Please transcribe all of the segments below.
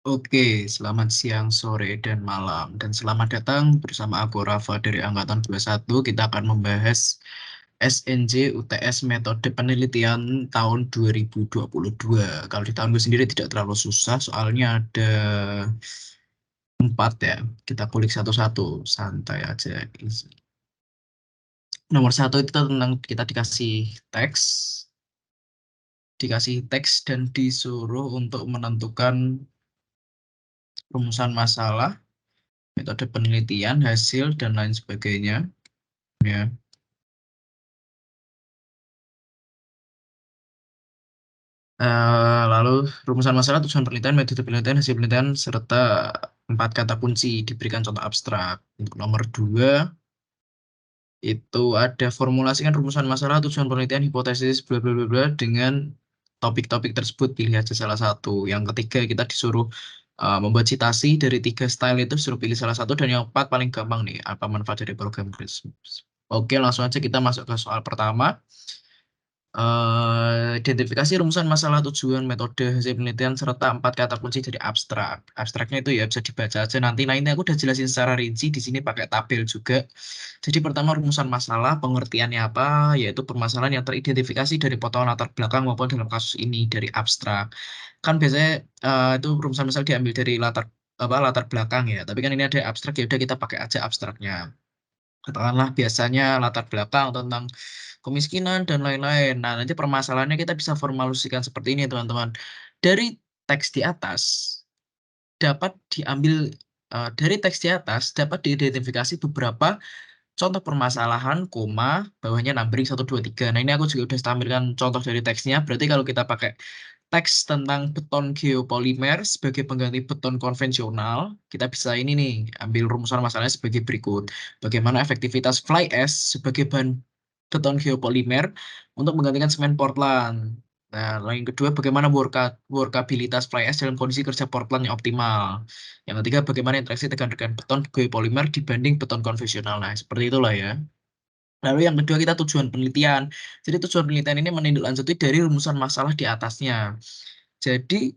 Oke, selamat siang, sore, dan malam. Dan selamat datang bersama aku Rafa dari Angkatan 21. Kita akan membahas SNJ UTS Metode Penelitian tahun 2022. Kalau di tahun gue sendiri tidak terlalu susah, soalnya ada 4 ya. Kita kulik satu-satu, santai aja. Easy. Nomor 1 itu tentang kita dikasih teks dan disuruh untuk menentukan rumusan masalah, metode penelitian, hasil, dan lain sebagainya. Ya. Lalu rumusan masalah, tujuan penelitian, metode penelitian, hasil penelitian, serta 4 kata kunci diberikan contoh abstrak. Untuk nomor 2 itu ada formulasikan rumusan masalah, tujuan penelitian, hipotesis, bla bla bla bla dengan topik-topik tersebut, pilih aja salah satu. Yang ketiga kita disuruh membuat citasi dari 3 style itu, suruh pilih salah satu. Dan yang 4 paling gampang nih, apa manfaat dari program Christmas. Oke, langsung aja kita masuk ke soal pertama. Identifikasi rumusan masalah, tujuan, metode, hasil penelitian, serta 4 kata kunci dari abstrak. Abstraknya itu ya bisa dibaca aja nanti. Nah, ini aku udah jelasin secara rinci di sini pakai tabel juga. Jadi pertama rumusan masalah, pengertiannya apa? Yaitu permasalahan yang teridentifikasi dari potongan latar belakang maupun dalam kasus ini dari abstrak. Kan biasanya itu rumusan masalah diambil dari latar belakang ya. Tapi kan ini ada abstrak, ya udah kita pakai aja abstraknya. Katakanlah biasanya latar belakang tentang kemiskinan dan lain-lain. Nah, nanti permasalahannya kita bisa formulasikan seperti ini, teman-teman. Dari teks di atas dapat diambil dari teks di atas dapat diidentifikasi beberapa contoh permasalahan, koma, bawahnya numbering 1, 2, 3. Nah, ini aku juga udah tampilkan contoh dari teksnya. Berarti kalau kita pakai teks tentang beton geopolimer sebagai pengganti beton konvensional, kita bisa ini nih, ambil rumusan masalahnya sebagai berikut. Bagaimana efektivitas fly ash sebagai bahan beton geopolimer untuk menggantikan semen Portland. Nah, yang kedua, bagaimana workabilitas fly ash dalam kondisi kerja Portland yang optimal. Yang ketiga, bagaimana interaksi tekan-tekan beton geopolimer dibanding beton konvensional. Nah, seperti itulah ya. Lalu yang kedua kita tujuan penelitian. Jadi tujuan penelitian ini menindaklanjuti dari rumusan masalah di atasnya. Jadi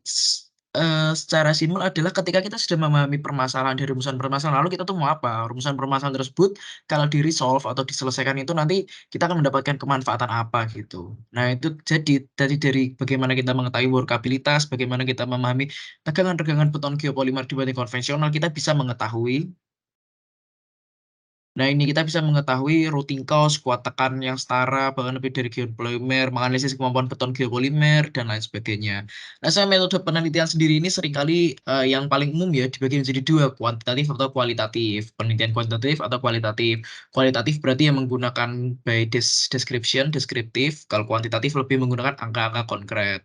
secara simpel adalah ketika kita sudah memahami permasalahan dari rumusan permasalahan, lalu kita tuh mau apa? Rumusan permasalahan tersebut kalau di resolve atau diselesaikan itu nanti kita akan mendapatkan kemanfaatan apa gitu. Nah itu dari bagaimana kita mengetahui workabilitas, bagaimana kita memahami tegangan-tegangan beton geopolimer dibanding konvensional, kita bisa mengetahui. Nah, ini kita bisa mengetahui routing cost, kuat tekan yang setara, bahkan lebih dari geopolimer, menganalisis kemampuan beton geopolimer, dan lain sebagainya. Nah, saya metode penelitian sendiri ini seringkali yang paling umum ya dibagi menjadi dua, kuantitatif atau kualitatif. Penelitian kuantitatif atau kualitatif. Kualitatif berarti yang menggunakan by description, deskriptif. Kalau kuantitatif lebih menggunakan angka-angka konkret.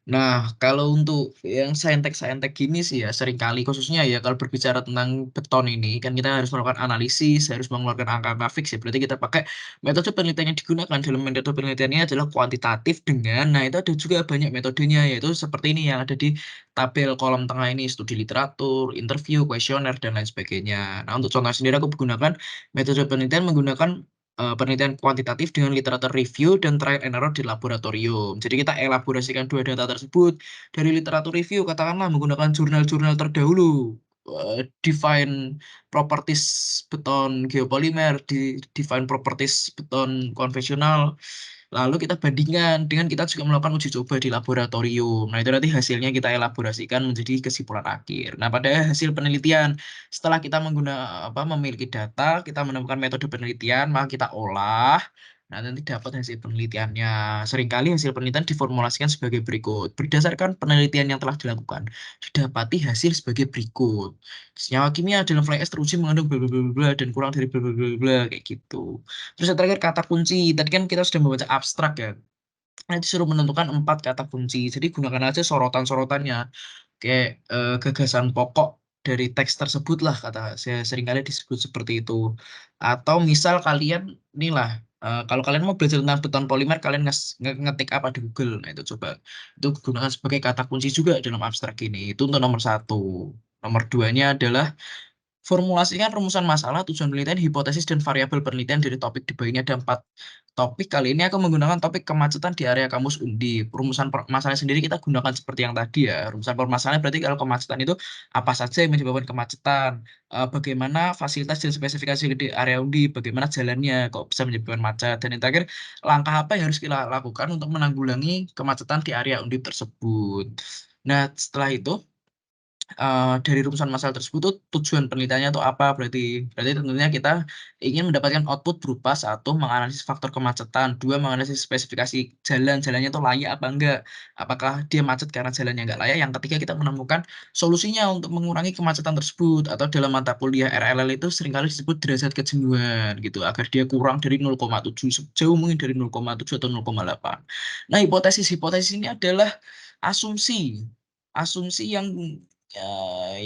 Nah, kalau untuk yang saintek-saintek gini sih ya, seringkali khususnya ya kalau berbicara tentang beton ini, kan kita harus melakukan analisis, harus mengeluarkan angka-angka fix ya. Berarti kita pakai metode penelitian yang digunakan dalam metode penelitiannya adalah kuantitatif dengan, nah itu ada juga banyak metodenya, yaitu seperti ini yang ada di tabel kolom tengah ini, studi literatur, interview, kuesioner, dan lain sebagainya. Nah, untuk contoh sendiri aku menggunakan metode penelitian menggunakan penelitian kuantitatif dengan literatur review dan trial and error di laboratorium. Jadi kita elaborasikan dua data tersebut dari literatur review, katakanlah menggunakan jurnal-jurnal terdahulu, define properties beton geopolimer, define properties beton konvensional. Lalu kita bandingkan dengan kita juga melakukan uji coba di laboratorium. Nah, itu nanti hasilnya kita elaborasikan menjadi kesimpulan akhir. Nah, pada hasil penelitian, setelah kita memiliki data, kita menemukan metode penelitian, maka kita olah. Nah, nanti dapat hasil penelitiannya. Seringkali hasil penelitian diformulasikan sebagai berikut. Berdasarkan penelitian yang telah dilakukan, didapati hasil sebagai berikut. Senyawa kimia dalam fly ash teruji mengandung bla bla bla bla dan kurang dari bla bla bla bla kayak gitu. Terus yang terakhir kata kunci. Tadi kan kita sudah membaca abstrak ya. Nah, disuruh menentukan 4 kata kunci. Jadi gunakan aja sorotan-sorotannya. Kayak gagasan pokok dari teks tersebut lah, kata saya seringkali disebut seperti itu. Atau misal kalian inilah, kalau kalian mau belajar tentang beton polimer, kalian ngetik apa di Google. Nah, itu coba. Itu gunakan sebagai kata kunci juga dalam abstrak ini. Itu untuk nomor 1. Nomor 2-nya adalah Formulasikan rumusan masalah, tujuan penelitian, hipotesis, dan variabel penelitian dari topik di bawah ini ada 4 topik. Kali ini aku menggunakan topik kemacetan di area kampus Undip. Rumusan masalah sendiri kita gunakan seperti yang tadi ya. Rumusan permasalahan berarti kalau kemacetan itu apa saja yang menyebabkan kemacetan, bagaimana fasilitas dan spesifikasi di area Undip, bagaimana jalannya kok bisa menyebabkan macet, dan yang terakhir langkah apa yang harus kita lakukan untuk menanggulangi kemacetan di area Undip tersebut. Nah, setelah itu dari rumusan masalah tersebut tuh tujuan penelitiannya itu apa berarti tentunya kita ingin mendapatkan output berupa satu menganalisis faktor kemacetan, dua menganalisis spesifikasi jalannya itu layak apa enggak, apakah dia macet karena jalannya enggak layak, yang ketiga kita menemukan solusinya untuk mengurangi kemacetan tersebut, atau dalam mata kuliah RLL itu seringkali disebut derajat kejenuhan gitu, agar dia kurang dari 0,7, sejauh mungkin dari 0,7 atau 0,8. Nah, hipotesis ini adalah asumsi asumsi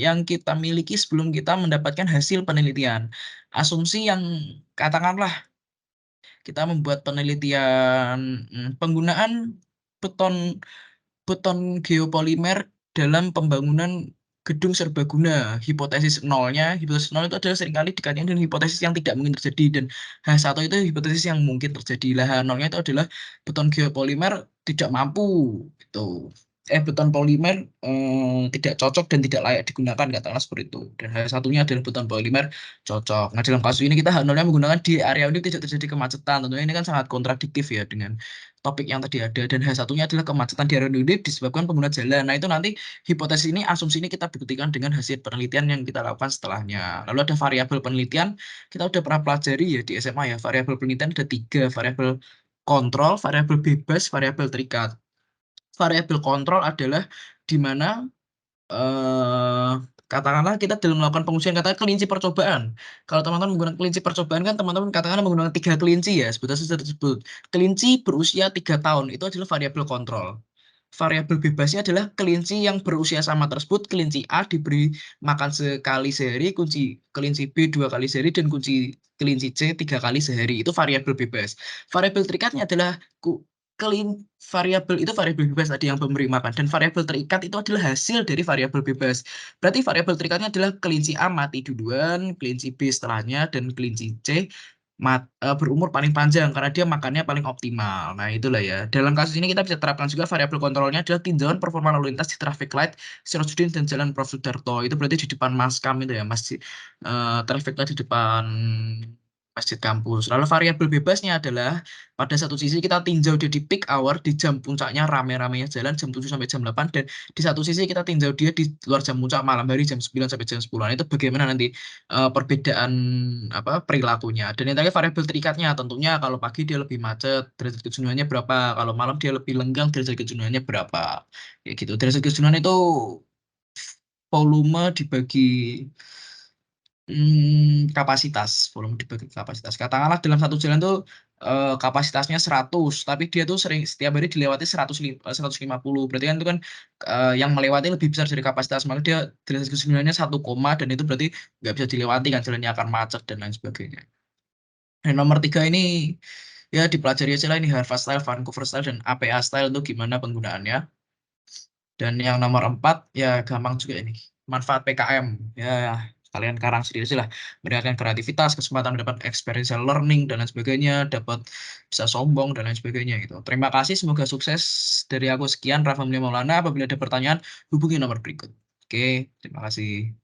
yang kita miliki sebelum kita mendapatkan hasil penelitian. Asumsi yang katakanlah kita membuat penelitian penggunaan beton beton geopolimer dalam pembangunan gedung serbaguna. Hipotesis nol itu adalah seringkali dikaitkan dengan hipotesis yang tidak mungkin terjadi, dan H1 itu hipotesis yang mungkin terjadi. Lah H0-nya itu adalah beton geopolimer tidak mampu gitu. Beton polimer tidak cocok dan tidak layak digunakan, katakanlah seperti itu. Dan H1-nya adalah beton polimer cocok. Nah, dalam kasus ini kita H0-nya menggunakan di area ini tidak terjadi kemacetan. Tentunya ini kan sangat kontradiktif ya dengan topik yang tadi ada, dan H1-nya adalah kemacetan di area Unip disebabkan pengguna jalan. Nah, itu nanti hipotesis ini, asumsi ini kita buktikan dengan hasil penelitian yang kita lakukan setelahnya. Lalu ada variabel penelitian, kita udah pernah pelajari ya di SMA ya. Variabel penelitian ada 3, variabel kontrol, variabel bebas, variabel terikat. Variabel kontrol adalah di mana eh katakanlah kita dalam melakukan pengujian, katakan kelinci percobaan. Kalau teman-teman menggunakan kelinci percobaan kan teman-teman katakanlah menggunakan 3 kelinci ya, sebutnya tersebut. Kelinci berusia 3 tahun itu adalah variabel kontrol. Variabel bebasnya adalah kelinci yang berusia sama tersebut, kelinci A diberi makan sekali sehari, kelinci B 2 kali sehari, dan kelinci C 3 kali sehari. Itu variabel bebas. Variabel terikatnya adalah variabel itu variabel bebas tadi yang memberi makan, dan variabel terikat itu adalah hasil dari variabel bebas. Berarti variabel terikatnya adalah kelinci A mati duluan, kelinci B setelahnya, dan kelinci C berumur paling panjang karena dia makannya paling optimal. Nah, itulah ya. Dalam kasus ini kita bisa terapkan juga variabel kontrolnya adalah tinjauan performa lalu lintas di traffic light Sirojudin dan Jalan Prof. Sudarto. Itu berarti di depan Maskam itu ya, masjid traffic light di depan masjid kampus. Lalu variabel bebasnya adalah pada satu sisi kita tinjau dia di peak hour, di jam puncaknya rame-ramenya jalan jam 7 sampai jam 8, dan di satu sisi kita tinjau dia di luar jam puncak malam hari jam 9 sampai jam 10. Itu bagaimana nanti perbedaan apa perilakunya. Dan yang terakhir variabel terikatnya, tentunya kalau pagi dia lebih macet, derajat kejenuhannya berapa, kalau malam dia lebih lenggang, derajat kejenuhannya berapa, kayak gitu. Derajat kejenuhan itu volume dibagi volume dibagi kapasitas. Katakanlah dalam satu jalan tuh kapasitasnya 100, tapi dia tuh sering setiap hari dilewati 150. Berarti kan itu kan yang melewati lebih besar dari kapasitas, maka dia derajat kejenuhannya 1, dan itu berarti nggak bisa dilewati kan, jalannya akan macet dan lain sebagainya. Dan nomor 3 ini ya dipelajari aja lah, ini Harvard Style, Vancouver Style, dan APA Style itu gimana penggunaannya. Dan yang nomor 4 ya gampang juga ini, manfaat PKM. Ya kalian karang sendiri sih lah, meningkatkan kreativitas, kesempatan mendapat experiential learning dan lain sebagainya, dapat bisa sombong dan lain sebagainya gitu. Terima kasih, semoga sukses. Dari aku sekian, Rafa Maulana. Apabila ada pertanyaan hubungi nomor berikut. Oke, terima kasih.